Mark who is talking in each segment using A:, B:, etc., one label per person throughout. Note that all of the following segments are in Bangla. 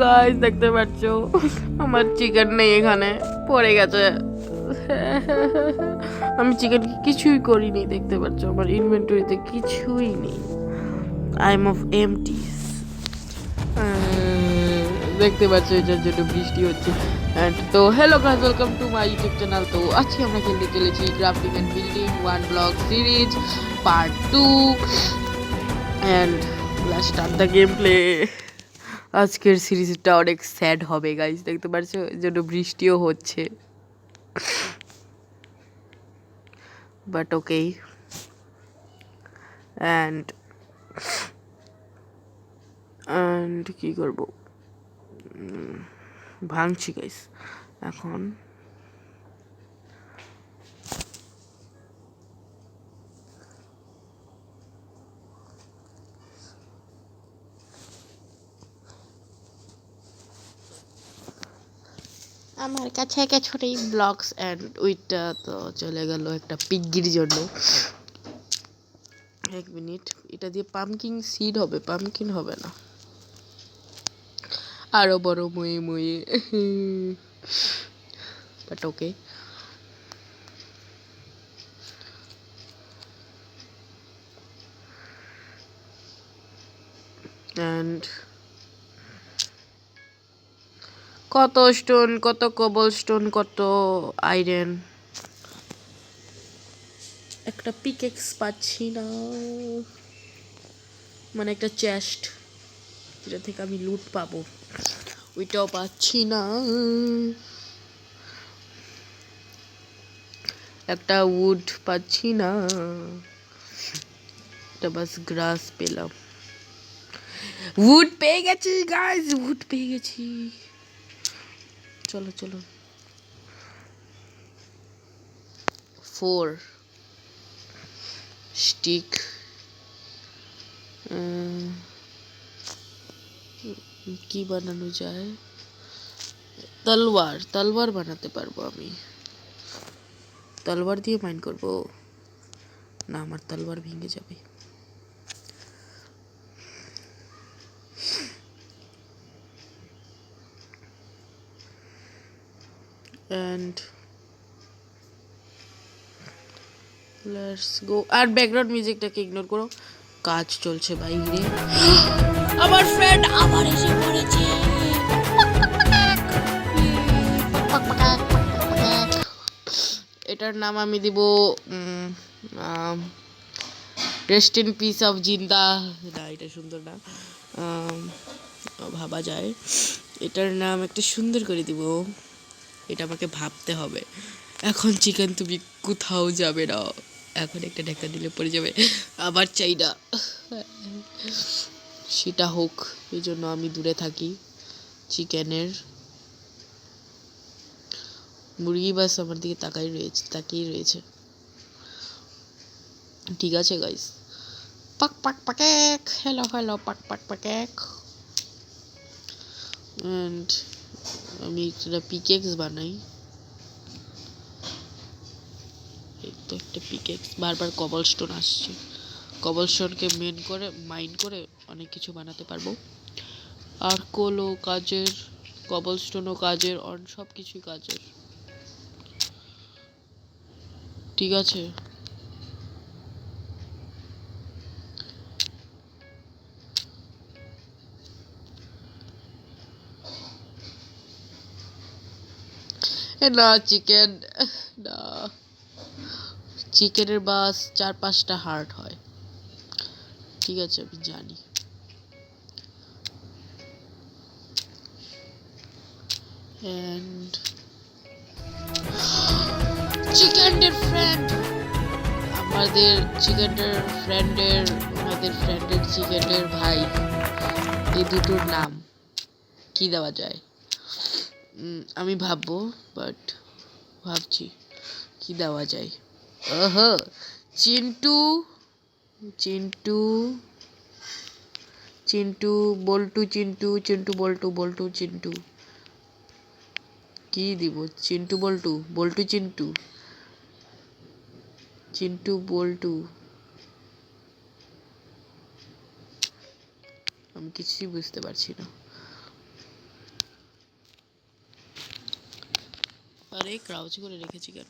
A: গাইস, দেখতে পাচ্ছ আমার চিকেন নেই, এখানে পড়ে গেছে। আমি চিকেন কিছুই করিনি, দেখতে পাচ্ছ আমার ইনভেন্টরিতে কিছুই নেই। I am of empty. দেখতে পাচ্ছ এটার জন্য বৃষ্টি হচ্ছে। তো hello guys, welcome to my YouTube channel. তো আজকে আমরা খেলতে চলেছি crafting and building 1 block series part 2 and let's start the gameplay. আজকের সিরিজটা অনেক স্যাড হবে গাইস, দেখতে পাচ্ছ এর জন্য বৃষ্টিও হচ্ছে, বাট ওকে। অ্যান্ড অ্যান্ড কী করবো, ভাঙছি গাইস এখন। আমার কাছে কিছুই ব্লকস অ্যান্ড উইটটা তো চলে গেল একটা পিগির জন্য। এক মিনিট, এটা দিয়ে পামকিন সিড হবে, পামকিন হবে না, আরো বড় মুয়ে মুয়ে, বাট ওকে। অ্যান্ড কত স্টোন, কত কবল স্টোন, কত আয়রন, একটা পিকেক্স পাচ্ছি না, মানে একটা চেস্ট যেটা থেকে আমি লুট পাবো, ওইটাও পাচ্ছি না। একটা উড পাচ্ছি না, একটা বাস গ্রাস পেলাম। উড পেয়ে গেছি গাইস, উড পেয়ে গেছি। চলো চলো, 4 স্টিক। কি বানানো যায়? তলোয়ার, তলোয়ার বানাতে পারবো আমি। তলোয়ার দিয়ে মাইন করবো না, আমার তলোয়ার ভেঙে যাবে। And let's go. আর ব্যাকগ্রাউন্ড মিউজিকটাকে ইগনোর করো, কাজ চলছে বাইরে। আমার ফ্রেন্ড আবার এসে পড়েছে। এটার নাম আমি দিব রেস্ট ইন পিস অফ জিন্দা। না, এটা সুন্দর না, ভাবা যায়। এটার নাম একটা সুন্দর করে দিব, এটা আমাকে ভাবতে হবে। এখন চিকেন তুমি কোথাও যাবে না, এখন একটা ঢাকা দিলে পড়ে যাবে। আবার চাই না সেটা হোক, এই জন্য আমি দূরে থাকি চিকেনের। মুরগি বাস আমার দিকে তাকিয়ে রয়েছে। ঠিক আছে গাইস, পাক পাক পাকেক, হ্যালো হ্যালো, পাক পাক পাকেক। অ্যান্ড আমি একটা পিকেক্স বানাই। এই তো একটা পিকেক্স, বারবার কবল স্টোন আসছে। কবল স্টোনকে মাইন করে অনেক কিছু বানাতে পারবো। আর কোলও কাজের, কবল স্টোনও কাজের, সব কিছুই কাজের। ঠিক আছে, না চিকেন না, চিকেনের বাস 4-5টা হার্ট হয়। ঠিক আছে, আমি জানি। অ্যান্ড চিকেনের ফ্রেন্ড, আমাদের চিকেনের ফ্রেন্ডের, আমাদের ফ্রেন্ডের চিকেনের ভাই, এই দুটোর নাম কি দেওয়া যায়? আমি ভাববো, বাট ভাবছি কি দেওয়া যায়। ওহো, চিন্টু, চিন্টু, চিন্টু বল্টু, চিন্টু, চিন্টু বল্টু, বল্টু চিন্টু। কি দিব? চিন্টু বল্টু, বল্টু চিন্টু, চিন্টু বল্টু, আমি কিছুই বুঝতে পারছি না। আরে ক্রাউচ করে রেখেছি কেন?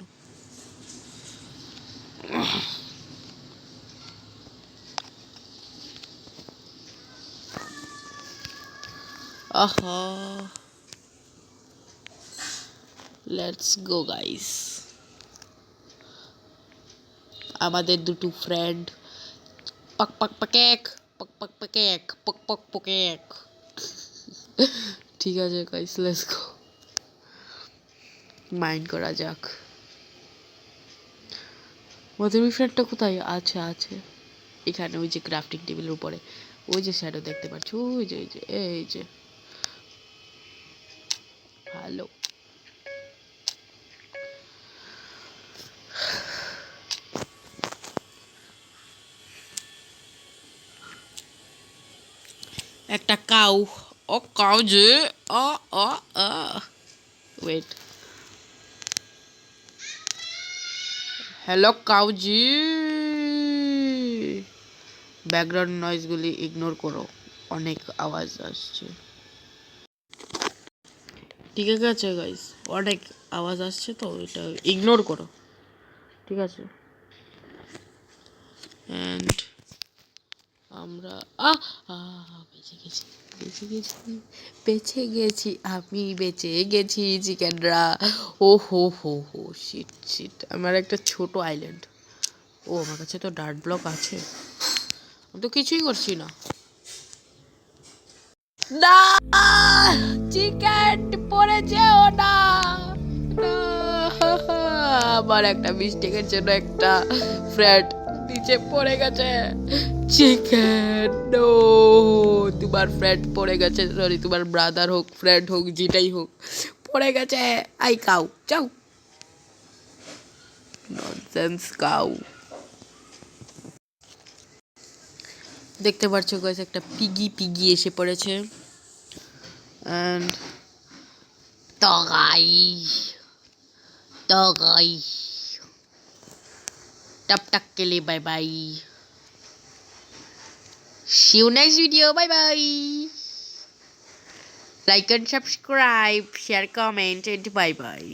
A: আহা, লেটস গো গাইস। আমাদের দুটো ফ্রেন্ড পক পক পকেক পক পক পকেক পক পক পকেক। ঠিক আছে গাইস, লেটস গো, মাইন্ড করা যাক। আমাদের ফ্রেন্ডটা কোথায় আছে? আছে এখানে, ওই যে ক্রাফটিং টেবিলের উপরে, ওই যে শ্যাডো দেখতে পাচ্ছ, ওই যে এই যে ভালো। একটা কাউ, ও কাউ যে, অ অ ওয়েট, হ্যালো কাউজি। ব্যাকগ্রাউন্ড নয়েজগুলি ইগনোর করো, অনেক আওয়াজ আসছে। ঠিক আছে গাইস, অনেক আওয়াজ আসছে তো এটা ইগনোর করো, ঠিক আছে? অ্যান্ড আমরা বেঁচে গেছি, আমি বেঁচে গেছি চিকেনরা। ও হো হো হো, শিট শিট, আমার একটা ছোট আইল্যান্ড। ও আমার কাছে তো ডার্ট ব্লক আছে, আমি তো কিছুই করছি না। না, চিকেন পড়ে যেও না। আমার একটা মিস্টেকের জন্য একটা ফ্রেন্ড নিচে পড়ে গেছে। চিকেন, নো, তোমার ফ্রেন্ড পড়ে গেছে, সরি তোমার ব্রাদার হোক ফ্রেন্ড হোক যেটাই হোক পড়ে গেছে। আই কাউ যাও, ননসেন্স কাউ। দেখতে পাচ্ছ গাইস, একটা পিগি এসে পড়েছে। অ্যান্ড তগাই टप तक के लिए bye bye, see you next video, bye bye, like and subscribe, share, comment and bye bye.